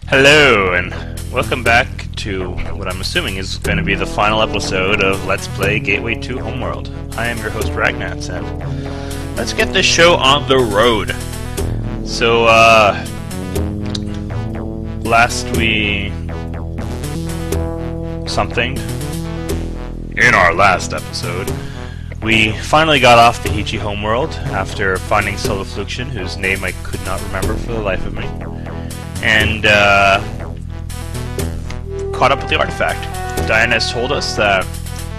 Hello, and welcome back to what I'm assuming is going to be the final episode of Let's Play Gateway 2 Homeworld. I am your host, Ragnats, and let's get this show on the road. So, last we... In our last episode, we finally got off the Hichi Homeworld after finding Solifluction, whose name I could not remember for the life of me. And caught up with the artifact. Diana has told us that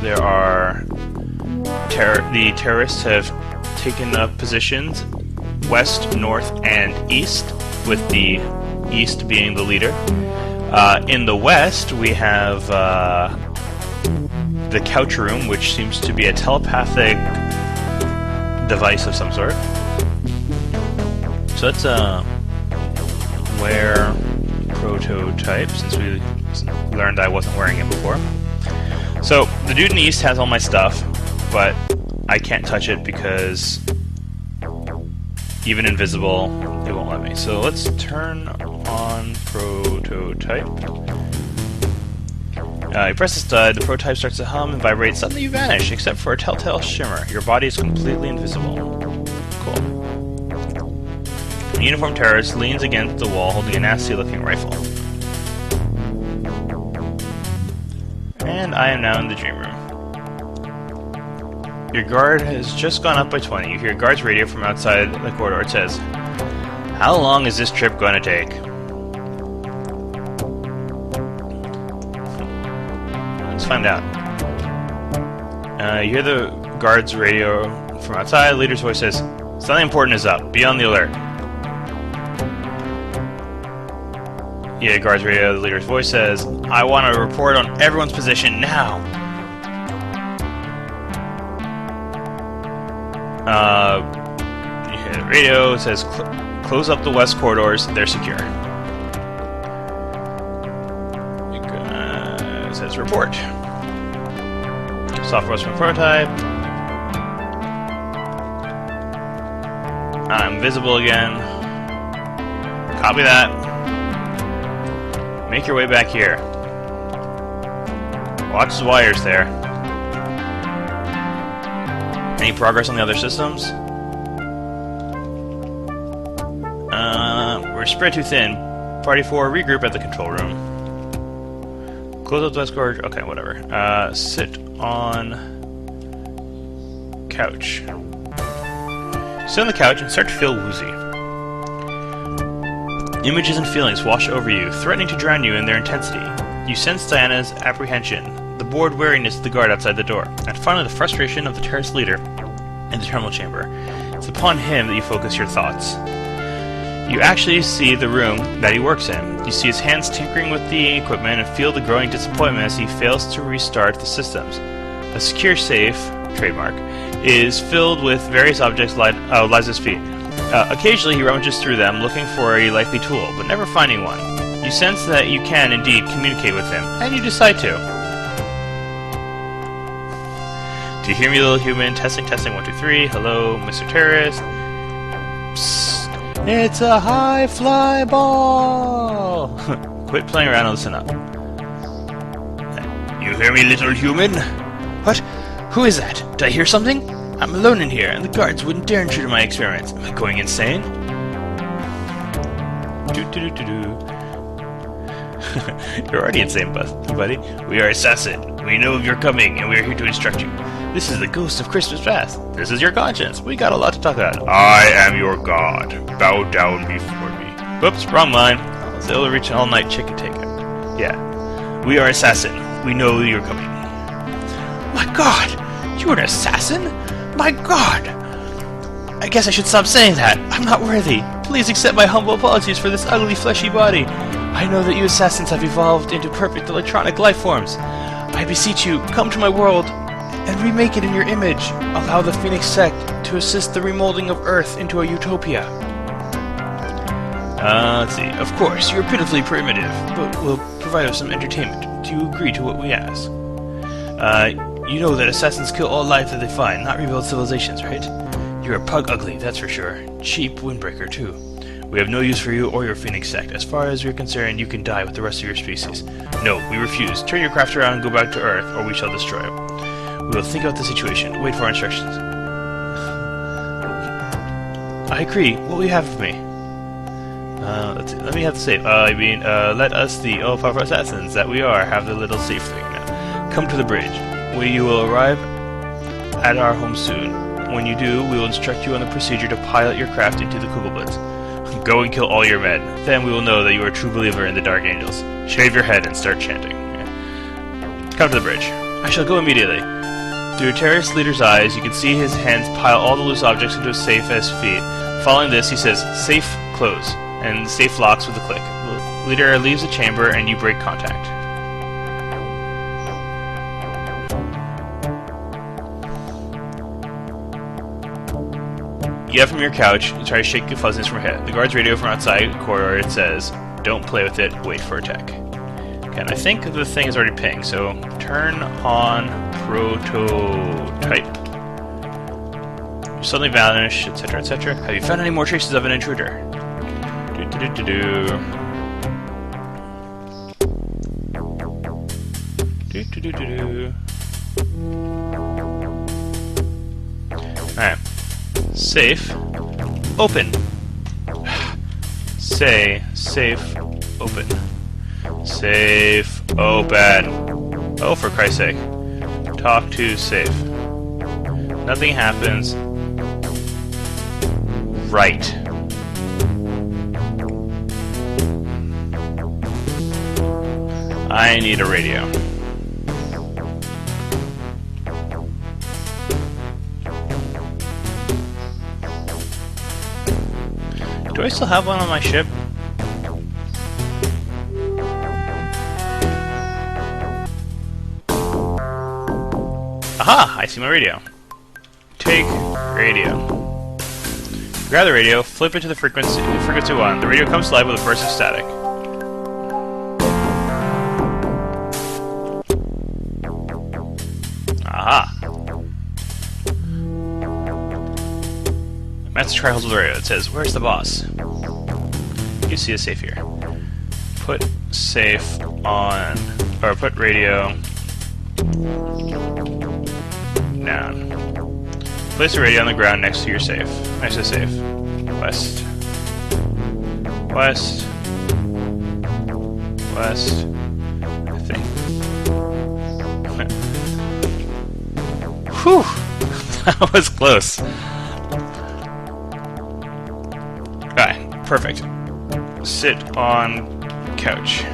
there are the terrorists have taken up positions west, north, and east, with the east being the leader. In the west, we have the couch room, which seems to be a telepathic device of some sort. So that's wear prototype, since we learned I wasn't wearing it before. So the dude in the east has all my stuff, but I can't touch it because even invisible, it won't let me. So let's turn on prototype. You press the stud, the prototype starts to hum and vibrate. Suddenly you vanish, except for a telltale shimmer. Your body is completely invisible. Cool. The uniformed terrorist leans against the wall holding a nasty-looking rifle. And I am now in the dream room. Your guard has just gone up by 20. You hear a guard's radio from outside the corridor. It says, "How long is this trip going to take?" Let's find out. You hear the guard's radio from outside. The leader's voice says, "Something important is up. Be on the alert." Yeah, guard's radio, the leader's voice says, "I want a report on everyone's position now." You hear the radio, it says, "Close up the west corridors, they're secure." It says, "Report." Software from prototype. I'm visible again. Copy that. Make your way back here. Watch the wires there. Any progress on the other systems? We're spread too thin. Party 4, regroup at the control room. Close up the west corridor. Okay, whatever. Sit on couch. Sit on the couch and start to feel woozy. Images and feelings wash over you, threatening to drown you in their intensity. You sense Diana's apprehension, the bored wariness of the guard outside the door, and finally the frustration of the terrorist leader in the terminal chamber. It's upon him that you focus your thoughts. You actually see the room that he works in. You see his hands tinkering with the equipment and feel the growing disappointment as he fails to restart the systems. A secure safe, trademark, is filled with various objects lies at his feet. Occasionally he rummages through them, looking for a likely tool, but never finding one. You sense that you can indeed communicate with him, and you decide to. "Do you hear me, little human? Testing, testing, 1, 2, 3. Hello, Mr. Terrorist." Psst. It's a high fly ball! Quit playing around and listen up. "You hear me, little human?" "What? Who is that? Did I hear something? I'm alone in here, and the guards wouldn't dare intrude my experiments. Am I going insane?" You're already insane, buddy. "We are assassin. We know of your coming, and we are here to instruct you. This is the ghost of Christmas past. This is your conscience. We got a lot to talk about." "I am your god. Bow down before me." Whoops, wrong line. They'll reach an all-night chicken taker. Yeah. "We are assassin. We know you're coming." "My god! You're an assassin? My god! I guess I should stop saying that. I'm not worthy. Please accept my humble apologies for this ugly fleshy body. I know that you assassins have evolved into perfect electronic life forms. I beseech you, come to my world and remake it in your image. Allow the Phoenix Sect to assist the remolding of Earth into a utopia." Let's see. "Of course, you're pitifully primitive, but we'll provide us some entertainment. Do you agree to what we ask?" You know that assassins kill all life that they find, not rebuild civilizations, right? You're a pug ugly, that's for sure. Cheap windbreaker, too. We have no use for you or your Phoenix Sect. As far as we're concerned, you can die with the rest of your species. No, we refuse. Turn your craft around and go back to Earth, or we shall destroy it. We will think about the situation. Wait for our instructions. I agree. What will you have of me? Let's see. Let me have the safe. Let us, the all-powerful assassins that we are, have the little safe thing now. Come to the bridge. You will arrive at our home soon. When you do, we will instruct you on the procedure to pilot your craft into the Kugelblitz. Go and kill all your men. Then we will know that you are a true believer in the Dark Angels. Shave your head and start chanting. Come to the bridge. I shall go immediately. Through a terrorist leader's eyes, you can see his hands pile all the loose objects into a safe at his feet. Following this, he says, "Safe, close," and the safe locks with a click. The leader leaves the chamber, and you break contact. You get up from your couch and try to shake the fuzziness from your head. The guard's radio from outside the corridor, it says, "Don't play with it, wait for attack." Okay, and I think the thing is already pinged, so turn on prototype. You suddenly vanish, etc., etc. Have you found any more traces of an intruder? Alright. Safe. Open. Say, safe, open. Safe, open. Oh, for Christ's sake. Talk to safe. Nothing happens. Right. I need a radio. Do I still have one on my ship? Aha! I see my radio. Take radio. Grab the radio, flip it to the frequency 1. The radio comes to life with a burst of static. Aha! Master Tri holds the radio. It says, "Where's the boss?" You see a safe here. Put safe on, or put radio down. Place the radio on the ground next to your safe. Next to the safe. West. West. West. I think. Whew! That was close. Alright, perfect. Sit on couch.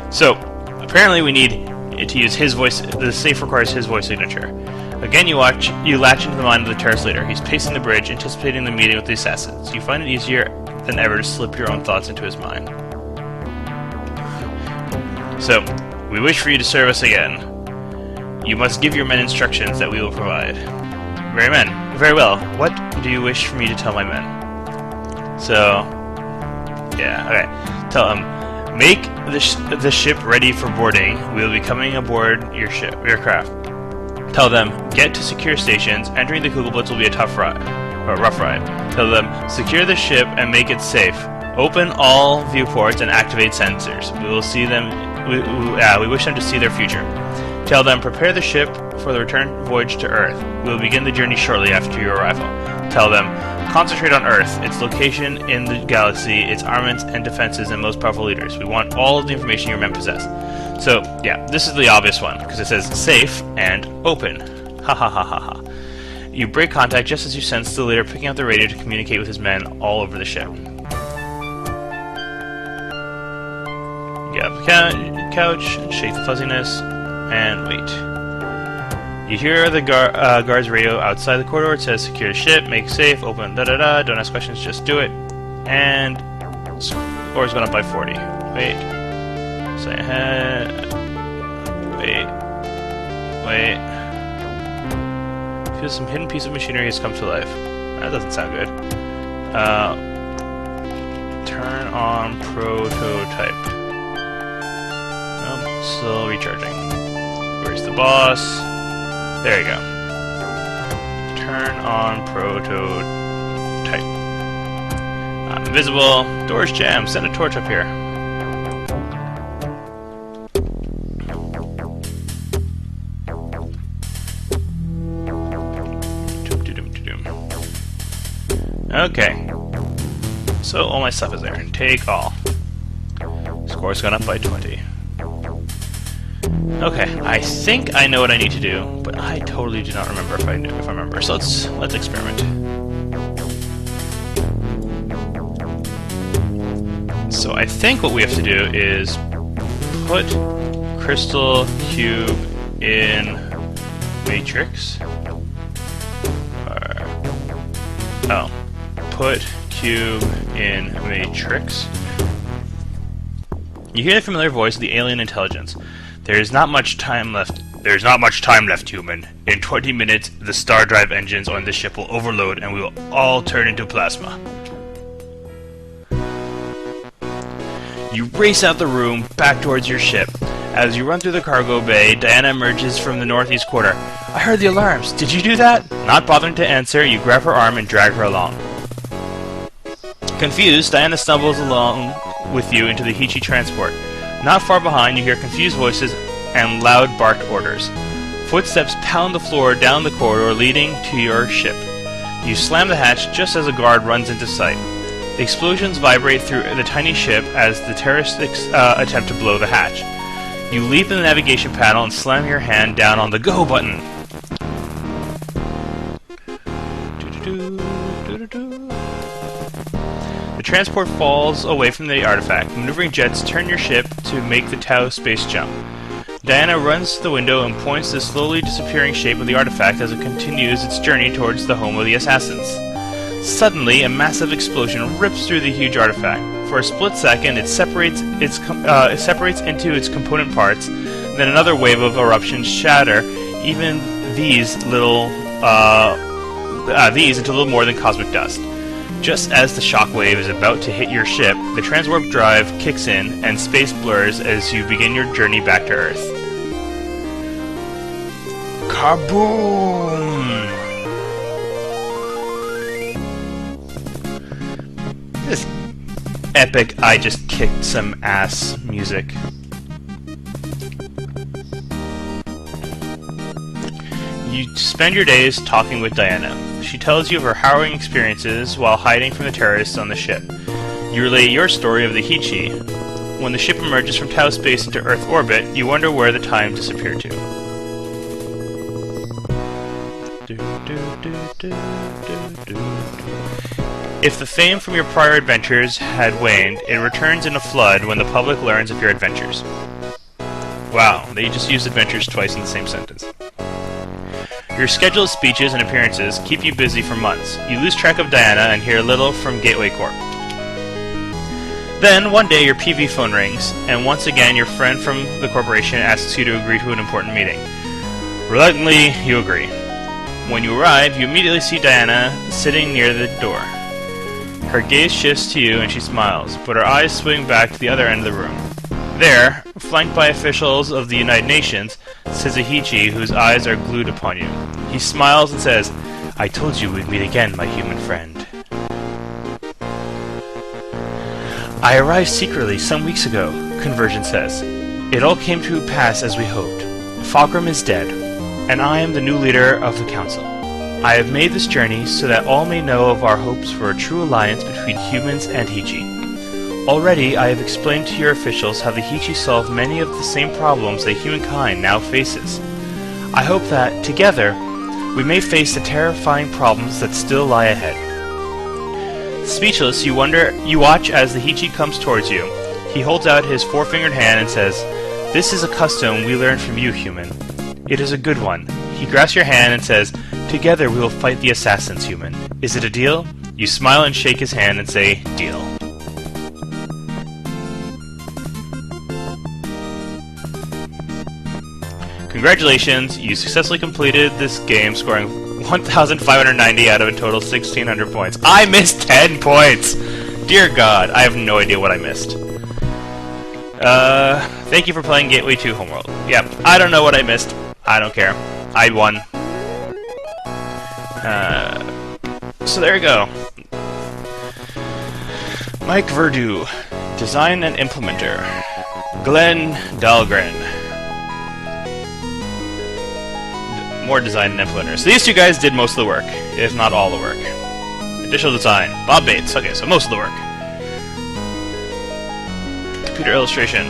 So, apparently we need to use his voice. The safe requires his voice signature. Again, you latch into the mind of the terrorist leader. He's pacing the bridge, anticipating the meeting with the assassins. You find it easier than ever to slip your own thoughts into his mind. So, we wish for you to serve us again. You must give your men instructions that we will provide. Very well. What do you wish for me to tell my men? So, yeah, okay. Tell them, make the ship ready for boarding. We will be coming aboard your craft. Tell them, get to secure stations. Entering the Kugelblitz will be a rough ride. Tell them, secure the ship and make it safe. Open all viewports and activate sensors. We will see them. We wish them to see their future. Tell them, prepare the ship for the return voyage to Earth. We will begin the journey shortly after your arrival. Tell them, concentrate on Earth, its location in the galaxy, its armaments and defenses, and most powerful leaders. We want all of the information your men possess. So, yeah, this is the obvious one, because it says safe and open. Ha ha ha ha ha. You break contact just as you sense the leader picking up the radio to communicate with his men all over the ship. You get up the couch, shake the fuzziness, and wait. You hear the guard's radio outside the corridor. It says, secure the ship, make safe, open, da-da-da, don't ask questions, just do it. And score's gone up by 40. Wait. Say ahead. Wait. Feel some hidden piece of machinery has come to life. That doesn't sound good. Turn on prototype. Oh, still recharging. Where's the boss? There you go. Turn on prototype. I'm invisible. Door's jammed. Send a torch up here. Okay. So all my stuff is there. Take all. Score's gone up by 20. Okay, I think I know what I need to do, but I totally do not remember if I remember. So let's experiment. So I think what we have to do is put crystal cube in matrix. Put cube in matrix. You hear the familiar voice of the alien intelligence. There's not much time left, human. In 20 minutes, the star drive engines on this ship will overload and we will all turn into plasma. You race out the room, back towards your ship. As you run through the cargo bay, Diana emerges from the northeast quarter. I heard the alarms. Did you do that? Not bothering to answer, you grab her arm and drag her along. Confused, Diana stumbles along with you into the Hichi transport. Not far behind, you hear confused voices and loud barked orders. Footsteps pound the floor down the corridor leading to your ship. You slam the hatch just as a guard runs into sight. The explosions vibrate through the tiny ship as the terrorists attempt to blow the hatch. You leap in the navigation panel and slam your hand down on the go button. The transport falls away from the artifact. Maneuvering jets turn your ship to make the Tau space jump. Diana runs to the window and points to the slowly disappearing shape of the artifact as it continues its journey towards the home of the assassins. Suddenly, a massive explosion rips through the huge artifact. For a split second, it separates into its component parts. Then another wave of eruptions shatter even these into little more than cosmic dust. Just as the shockwave is about to hit your ship, the transwarp drive kicks in and space blurs as you begin your journey back to Earth. Kaboom! This epic I just kicked some ass music. You spend your days talking with Diana. She tells you of her harrowing experiences while hiding from the terrorists on the ship. You relay your story of the Hichi. When the ship emerges from Tau space into Earth orbit, you wonder where the time disappeared to. If the fame from your prior adventures had waned, it returns in a flood when the public learns of your adventures. Wow, they just used adventures twice in the same sentence. Your scheduled speeches and appearances keep you busy for months. You lose track of Diana and hear little from Gateway Corp. Then, one day your PV phone rings, and once again your friend from the corporation asks you to agree to an important meeting. Reluctantly, you agree. When you arrive, you immediately see Diana sitting near the door. Her gaze shifts to you and she smiles, but her eyes swing back to the other end of the room. There, flanked by officials of the United Nations, sits a Hichi whose eyes are glued upon you. He smiles and says, "I told you we'd meet again, my human friend." "I arrived secretly some weeks ago," Conversion says. "It all came to pass as we hoped. Fulcrum is dead, and I am the new leader of the Council. I have made this journey so that all may know of our hopes for a true alliance between humans and Hichi. Already, I have explained to your officials how the Hichi solve many of the same problems that humankind now faces. I hope that, together, we may face the terrifying problems that still lie ahead." Speechless, you watch as the Hichi comes towards you. He holds out his four-fingered hand and says, "This is a custom we learned from you, human. It is a good one." He grasps your hand and says, "Together we will fight the assassins, human. Is it a deal?" You smile and shake his hand and say, "Deal." Congratulations, you successfully completed this game, scoring 1,590 out of a total 1,600 points. I missed 10 points! Dear God, I have no idea what I missed. Thank you for playing Gateway 2 Homeworld. Yep, I don't know what I missed. I don't care. I won. So there you go. Mike Verdu, design and implementer. Glenn Dahlgren, more design and implementer. So these two guys did most of the work, if not all the work. Additional design, Bob Bates. Okay, so most of the work. Computer illustration.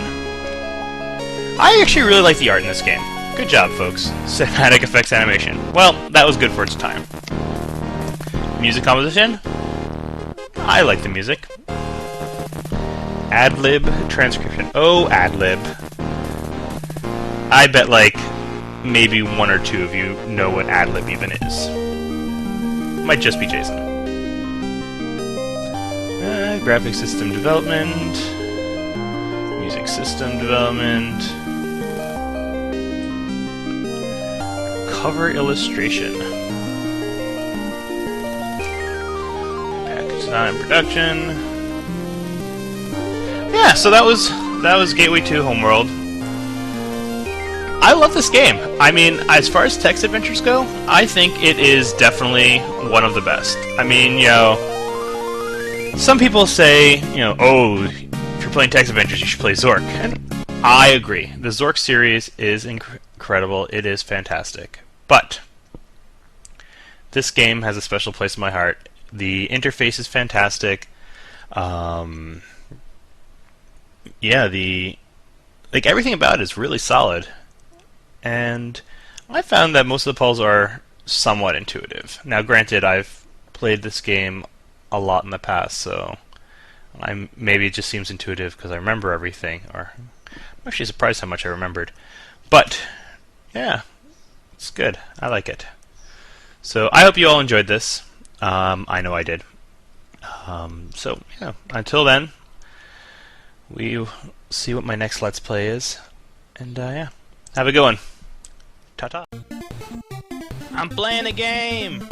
I actually really like the art in this game. Good job, folks. Cinematic effects animation. Well, that was good for its time. Music composition. I like the music. Ad-lib transcription. Oh, ad-lib. I bet, like, maybe one or two of you know what ad-lib even is. Might just be Jason. Graphic system development. Music system development. Cover illustration. Package design and production. Yeah, so that was Gateway 2 Homeworld. I love this game. I mean, as far as text adventures go, I think it is definitely one of the best. I mean, you know, some people say, you know, oh, if you're playing text adventures, you should play Zork. And I agree. The Zork series is incredible. It is fantastic. But this game has a special place in my heart. The interface is fantastic. Yeah, like everything about it is really solid. And I found that most of the puzzles are somewhat intuitive. Now, granted, I've played this game a lot in the past, so maybe it just seems intuitive because I remember everything, or I'm actually surprised how much I remembered. But yeah, it's good. I like it. So I hope you all enjoyed this. I know I did. So yeah, until then, we'll see what my next Let's Play is. And yeah, have a good one. Ta-ta. I'm playing a game!